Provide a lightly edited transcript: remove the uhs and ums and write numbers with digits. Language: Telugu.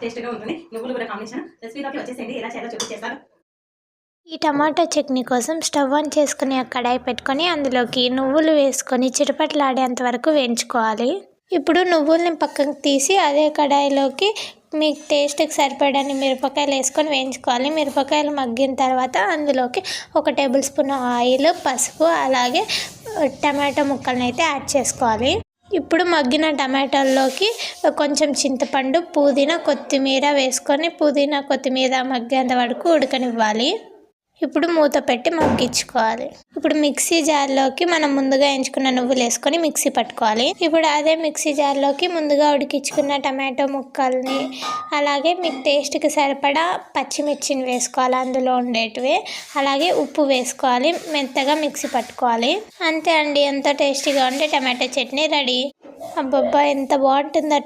టేస్ట్‌గా ఉంటుంది. నువ్వులు కూడా కాంబినేషన్. రెసిపీలోకి వచ్చేసేయండి. ఎలా చేయాలో చూపించేస్తాను. ఈ టమాటా చట్నీ కోసం స్టవ్ ఆన్ చేసుకుని ఆ కడాయి పెట్టుకొని అందులోకి నువ్వులు వేసుకొని చిటపటలాడేంత వరకు వేయించుకోవాలి. ఇప్పుడు నువ్వుల్ని పక్కకు తీసి అదే కడాయిలోకి మీకు టేస్ట్కి సరిపడని మిరపకాయలు వేసుకొని వేయించుకోవాలి. మిరపకాయలు మగ్గిన తర్వాత అందులోకి 1 టేబుల్ స్పూన్ ఆయిల్, పసుపు అలాగే టమాటో ముక్కల్ని అయితే యాడ్ చేసుకోవాలి. ఇప్పుడు మగ్గిన టమాటాల్లోకి కొంచెం చింతపండు, పుదీనా, కొత్తిమీర వేసుకొని పుదీనా, కొత్తిమీర మగ్గేంత వరకు ఉడకనివ్వాలి. ఇప్పుడు మూత పెట్టి మగ్గించుకోవాలి. ఇప్పుడు మిక్సీ జార్లోకి మనం ముందుగా ఎంచుకున్న నువ్వులు వేసుకొని మిక్సీ పట్టుకోవాలి. ఇప్పుడు అదే మిక్సీ జార్లోకి ముందుగా ఉడికించుకున్న టమాటో ముక్కల్ని అలాగే మీకు టేస్ట్కి సరిపడా పచ్చిమిర్చిని వేసుకోవాలి, అందులో ఉండేటివి. అలాగే ఉప్పు వేసుకోవాలి, మెత్తగా మిక్సీ పట్టుకోవాలి. అంతే అండి, ఎంతో టేస్టీగా ఉండే టమాటో చట్నీ రెడీ. అబ్బబ్బా ఎంత బాగుంటుందో